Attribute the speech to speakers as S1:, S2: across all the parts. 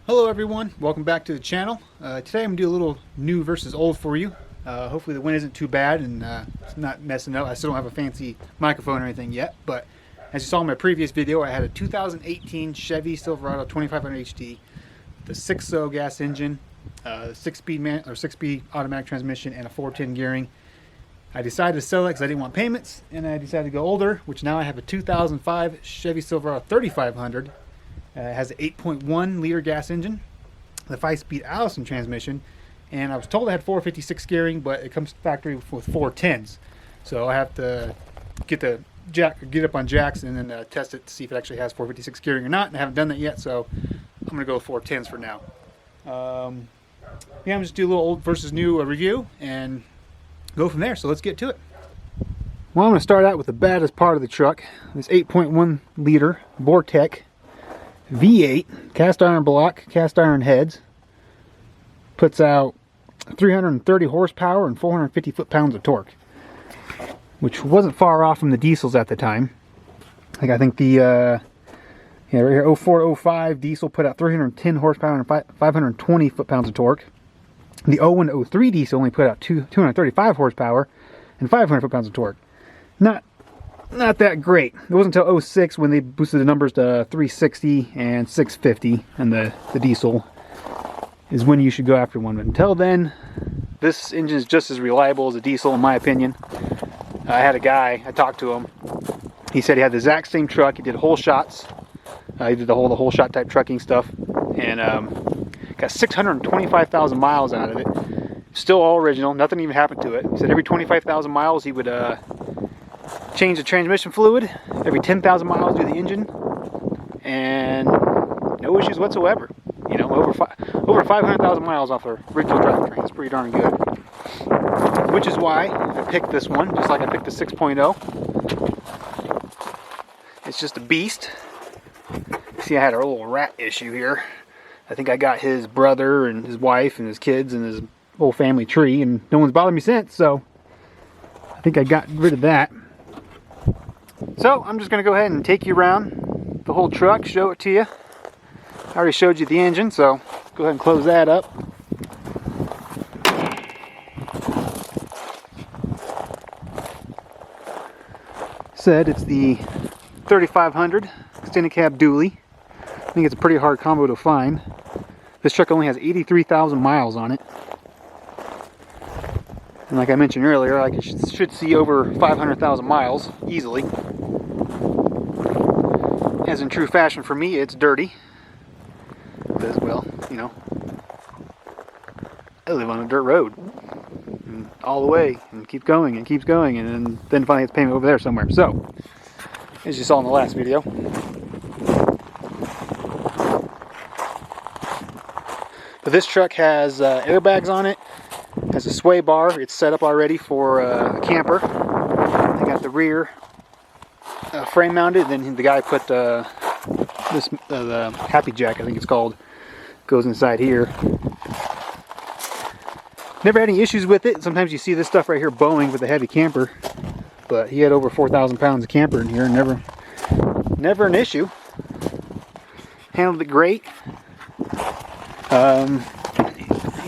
S1: Hello everyone, welcome back to the channel. Today I'm going to do a little new versus old for you. Hopefully the wind isn't too bad and it's not messing up. I still don't have a fancy microphone or anything yet, but as you saw in my previous video, I had a 2018 Chevy Silverado 2500 HD, the 6.0 gas engine, 6-speed automatic transmission, and a 410 gearing. I decided to sell it because I didn't want payments, and I decided to go older, which now I have a 2005 Chevy Silverado 3500. It has an 8.1 liter gas engine, the 5-speed Allison transmission, and I was told I had 456 gearing, but it comes factory with 410s. So I have to get up on jacks and then test it to see if it actually has 456 gearing or not. And I haven't done that yet, so I'm gonna go with 410s for now. Yeah, I'm just do a little old versus new review and go from there. So let's get to it. Well, I'm gonna start out with the baddest part of the truck. This 8.1 liter Vortec V8 cast iron block, cast iron heads, puts out 330 horsepower and 450 foot-pounds of torque, which wasn't far off from the diesels at the time. Like I think the yeah, right here 04-05 diesel put out 310 horsepower and 520 foot-pounds of torque. The 01-03 diesel only put out 235 horsepower and 500 foot-pounds of torque. Not that great. It wasn't until 06 when they boosted the numbers to 360 and 650, and the diesel is when you should go after one. But until then, this engine is just as reliable as a diesel, in my opinion. I had a guy, I talked to him. He said he had the exact same truck. He did whole shots. He did the whole shot type trucking stuff, and got 625,000 miles out of it. Still all original. Nothing even happened to it. He said every 25,000 miles he would change the transmission fluid, every 10,000 miles do the engine, and no issues whatsoever. You know, over 500,000 miles off the original drivetrain. It's pretty darn good. Which is why I picked this one, just like I picked the 6.0. It's just a beast. See, I had a little rat issue here. I think I got his brother and his wife and his kids and his whole family tree, and no one's bothered me since, so I think I got rid of that. So I'm just going to go ahead and take you around the whole truck, show it to you. I already showed you the engine, so go ahead and close that up. Said it's the 3500 extended cab dually. I think it's a pretty hard combo to find. This truck only has 83,000 miles on it. And like I mentioned earlier, like it should see over 500,000 miles easily. As in true fashion for me, it's dirty. Because, well, you know, I live on a dirt road. And all the way, and keeps going, and keeps going, and then finally it's payment over there somewhere. So, as you saw in the last video. But this truck has airbags on it. Has a sway bar. It's set up already for a camper. I got the rear frame mounted. Then the guy put the happy jack, I think it's called, goes inside here. Never had any issues with it. Sometimes you see this stuff right here bowing with a heavy camper, but he had over 4,000 pounds of camper in here. Never an issue. Handled it great.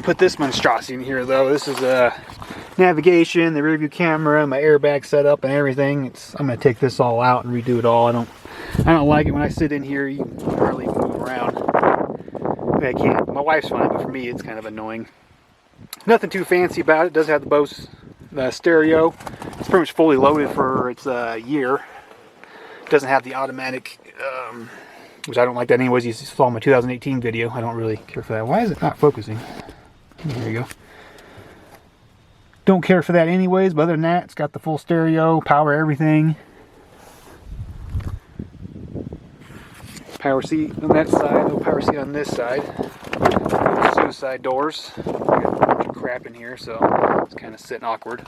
S1: Put this monstrosity in here though. This is navigation, the rear view camera, my airbag setup and everything. I'm gonna take this all out and redo it all. I don't like it when I sit in here. You can hardly even move around. I can't. My wife's fine, but for me it's kind of annoying. Nothing too fancy about it. It does have the Bose stereo. It's pretty much fully loaded for its year. It doesn't have the automatic, which I don't like that anyways. You saw my 2018 video. I don't really care for that. Why is it not focusing? There you go. Don't care for that anyways, but other than that, it's got the full stereo, power everything. Power seat on that side, no power seat on this side. Suicide doors. Got a bunch of crap in here, so it's kind of sitting awkward.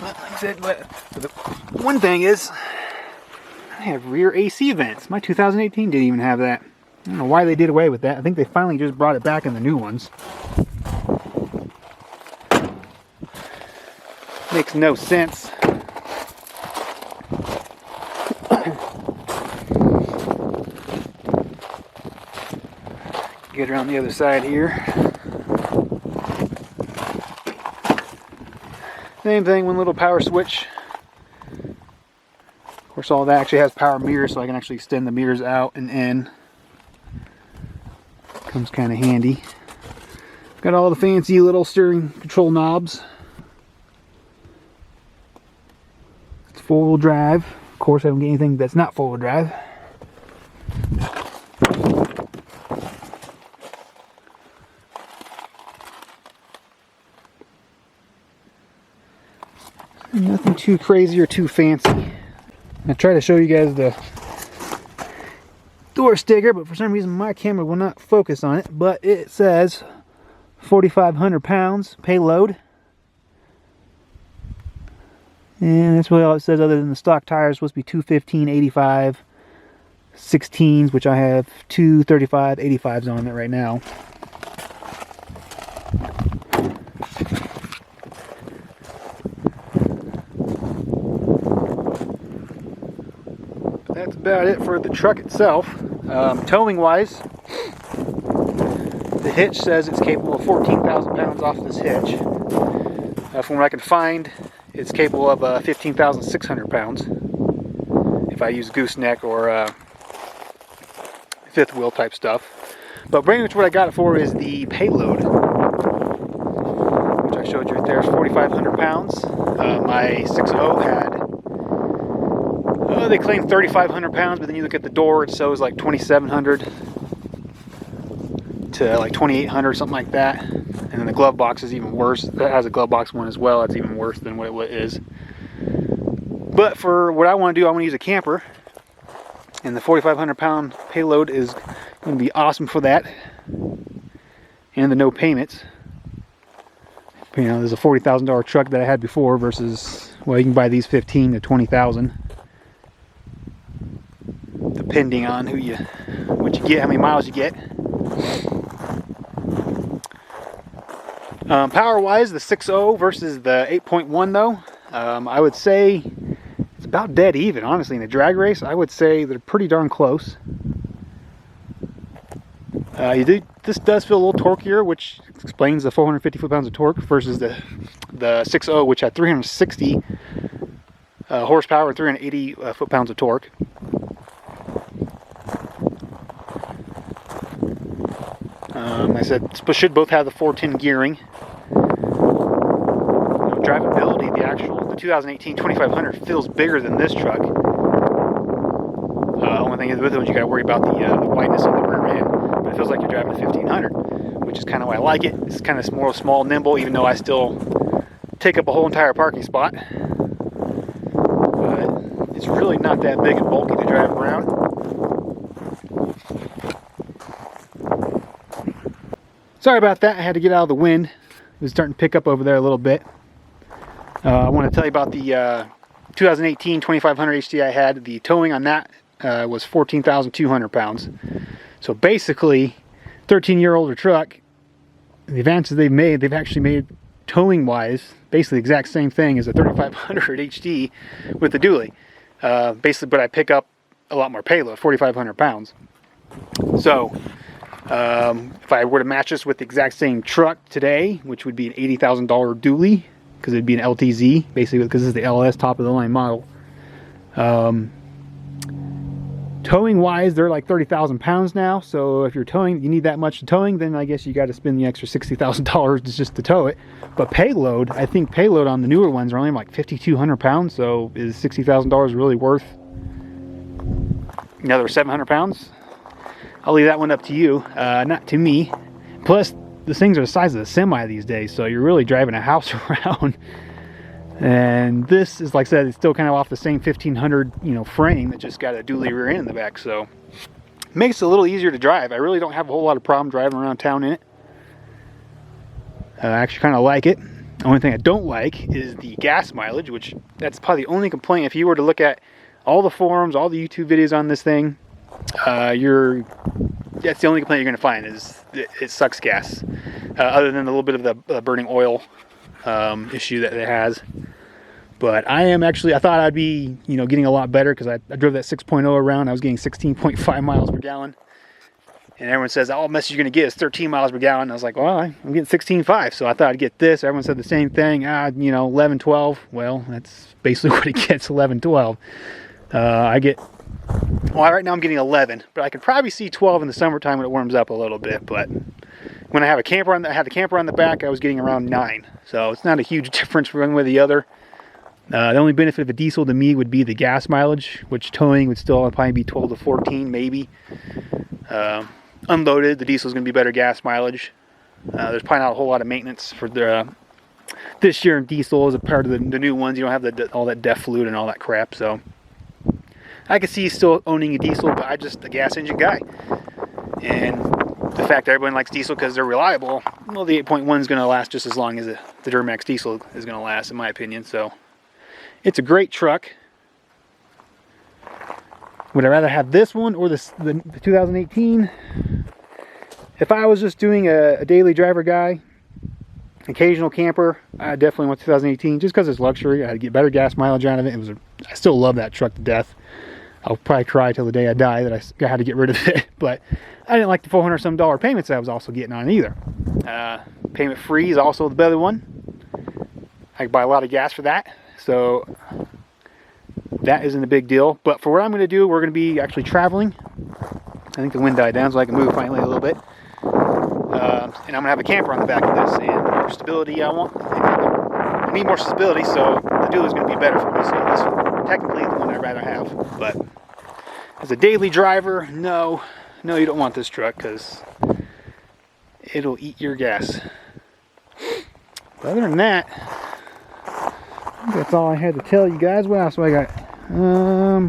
S1: Like I said, but the one thing is, I have rear AC vents. My 2018 didn't even have that. I don't know why they did away with that. I think they finally just brought it back in the new ones. Makes no sense. Get around the other side here. Same thing, one little power switch. Of course, all that actually has power mirrors, so I can actually extend the mirrors out and in. Comes kind of handy. Got all the fancy little steering control knobs. It's four-wheel drive. Of course, I don't get anything that's not four-wheel drive. Nothing too crazy or too fancy. I try to show you guys the door sticker, but for some reason my camera will not focus on it. But it says 4,500 pounds payload. And that's really all it says, other than the stock tires supposed to be 215, 85, 16s, which I have two 35, 85s on it right now. That's about it for the truck itself. Towing wise, the hitch says it's capable of 14,000 pounds off this hitch. From what I can find, it's capable of 15,600 pounds if I use gooseneck or fifth wheel type stuff. But pretty much what I got it for is the payload, which I showed you right there, is 4,500 pounds. My 6.0 had, they claim 3,500 pounds, but then you look at the door, it shows like 2,700 to like 2,800, something like that. And then the glove box is even worse. That has a glove box one as well. That's even worse than what it is. But for what I want to do, I want to use a camper, and the 4,500 pound payload is going to be awesome for that, and the no payments. You know, there's a $40,000 truck that I had before versus, well, you can buy these 15 to 20,000. Depending on what you get, how many miles you get. Power wise, the 6.0 versus the 8.1 though, I would say it's about dead even, honestly. In a drag race, I would say they're pretty darn close. This does feel a little torquier, which explains the 450 foot-pounds of torque versus the 6.0, which had 360 horsepower and 380 foot-pounds of torque. I said should both have the 410 gearing. Drivability, the 2018 2500 feels bigger than this truck. Only thing is with it, you got to worry about the wideness of the rear end. But it feels like you're driving a 1500, which is kind of why I like it. It's kind of more small, nimble, even though I still take up a whole entire parking spot. But it's really not that big and bulky to drive around. Sorry about that, I had to get out of the wind. It was starting to pick up over there a little bit. I want to tell you about the 2018 2500 HT I had. The towing on that was 14,200 pounds. So basically, 13-year-older truck, the advances they've made, they've actually made towing-wise basically the exact same thing as a 3500 HT with the dually. Basically, but I pick up a lot more payload, 4,500 pounds. So, if I were to match this with the exact same truck today, which would be an $80,000 dually, because it'd be an LTZ, basically, because this is the LS top of the line model. Towing wise, they're like 30,000 pounds now. So if you're towing, you need that much towing, then I guess you got to spend the extra $60,000 just to tow it. But payload, I think payload on the newer ones are only like 5,200 pounds. So is $60,000 really worth another 700 pounds? I'll leave that one up to you, not to me. Plus, these things are the size of the semi these days, so you're really driving a house around. And this is, like I said, it's still kind of off the same 1500, frame that just got a dually rear end in the back, so it makes it a little easier to drive. I really don't have a whole lot of problem driving around town in it. I actually kind of like it. The only thing I don't like is the gas mileage, which that's probably the only complaint. If you were to look at all the forums, all the YouTube videos on this thing, that's the only complaint you're going to find, is it sucks gas, other than a little bit of the burning oil issue that it has. But I am actually, I thought I'd be, you know, getting a lot better because I drove that 6.0 around. I was getting 16.5 miles per gallon. And everyone says, all message you're going to get is 13 miles per gallon. I was like, well, I'm getting 16.5. So I thought I'd get this. Everyone said the same thing. You know, 11, 12. Well, that's basically what it gets, 11, 12. I get, well, right now I'm getting 11. But I could probably see 12 in the summertime when it warms up a little bit. But when I have a camper on I had the camper on the back, I was getting around 9. So it's not a huge difference from one way or the other. The only benefit of a diesel to me would be the gas mileage, which towing would still probably be 12 to 14, maybe. Unloaded, the diesel is going to be better gas mileage. There's probably not a whole lot of maintenance for this year in diesel as a part of the new ones. You don't have all that DEF fluid and all that crap. So I could see still owning a diesel, but I'm just a gas engine guy. And the fact that everyone likes diesel because they're reliable, well, the 8.1 is going to last just as long as the Duramax diesel is going to last, in my opinion. So it's a great truck. Would I rather have this one or the 2018? If I was just doing a daily driver guy, occasional camper, I definitely want 2018 just because it's luxury. I'd get better gas mileage out of it. I still love that truck to death. I'll probably cry till the day I die that I had to get rid of it. But I didn't like the $400 some payments that I was also getting on it either. Payment free is also the better one. I could buy a lot of gas for that. So that isn't a big deal. But for what I'm going to do, we're going to be actually traveling. I think the wind died down so I can move finally a little bit. And I'm going to have a camper on the back of this. And the more stability I want. I need more stability, so the Dual is going to be better for me. So this is technically the one I'd rather have. But as a daily driver, no, you don't want this truck because it'll eat your gas. But other than that, I think that's all I had to tell you guys. What else do I got? Yeah,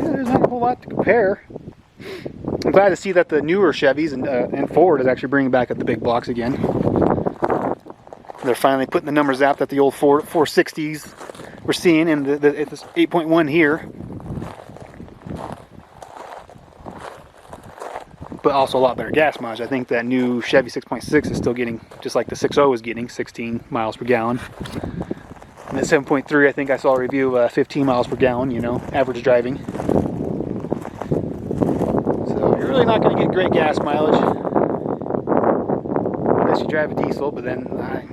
S1: there's not a whole lot to compare. I'm glad to see that the newer Chevys and Ford is actually bringing back up the big blocks again. They're finally putting the numbers out that the old 460s we're seeing in this 8.1 here. But also a lot better gas mileage. I think that new Chevy 6.6 is still getting, just like the 6.0 is getting, 16 miles per gallon. And the 7.3, I think I saw a review of 15 miles per gallon, you know, average driving. So you're really not going to get great gas mileage unless you drive a diesel, but then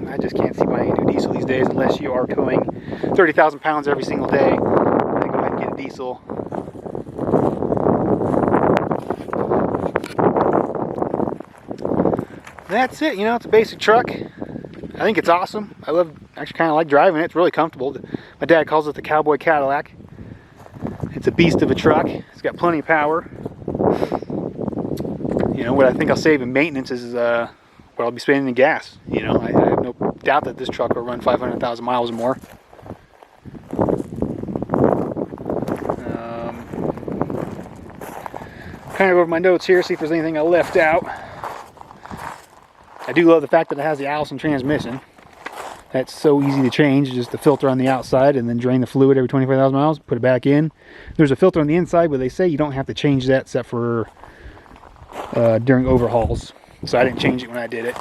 S1: I just can't see buying a new diesel these days unless you are towing 30,000 pounds every single day. Then go ahead and get a diesel. That's it, you know, it's a basic truck. I think it's awesome. Actually kind of like driving it. It's really comfortable. My dad calls it the Cowboy Cadillac. It's a beast of a truck. It's got plenty of power. You know, what I think I'll save in maintenance is what I'll be spending in gas. You know, I have no doubt that this truck will run 500,000 miles or more. Kind of over my notes here, see if there's anything I left out. I do love the fact that it has the Allison transmission. That's so easy to change, just the filter on the outside and then drain the fluid every 25,000 miles, put it back in. There's a filter on the inside, but they say you don't have to change that except for during overhauls. So I didn't change it when I did it.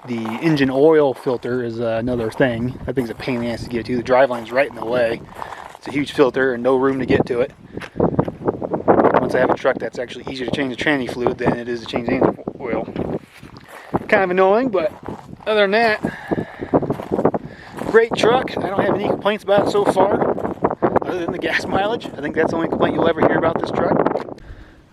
S1: The engine oil filter is another thing. That thing's a pain in the ass to get to. The driveline's right in the way. It's a huge filter and no room to get to it. Once I have a truck that's actually easier to change the tranny fluid than it is to change the engine oil. Kind of annoying, but other than that, great truck. I don't have any complaints about it so far, other than the gas mileage. I think that's the only complaint you'll ever hear about this truck.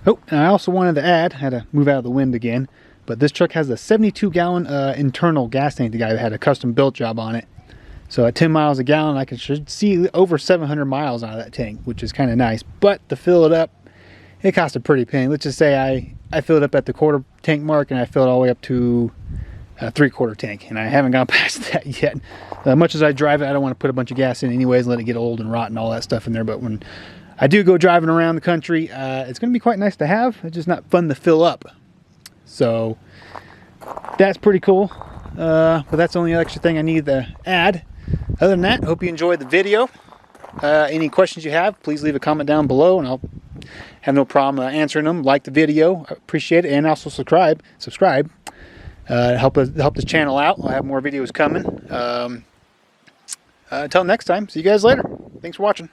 S1: Oh, and I also wanted to add, I had to move out of the wind again, but this truck has a 72-gallon internal gas tank. The guy had a custom built job on it. So at 10 miles a gallon, I should see over 700 miles out of that tank, which is kind of nice. But to fill it up, it cost a pretty penny. Let's just say I filled it up at the quarter tank mark, and I filled it all the way up to a 3/4 tank, and I haven't gone past that yet. Much as I drive it, I don't want to put a bunch of gas in anyways, let it get old and rot and all that stuff in there. But when I do go driving around the country, it's going to be quite nice to have. It's just not fun to fill up. So that's pretty cool. But that's the only extra thing I need to add. Other than that, I hope you enjoyed the video. Any questions you have, please leave a comment down below, and I'll have no problem answering them. Like the video, appreciate it, and also subscribe. Help this channel out. I'll have more videos coming. Until next time, see you guys later. Thanks for watching.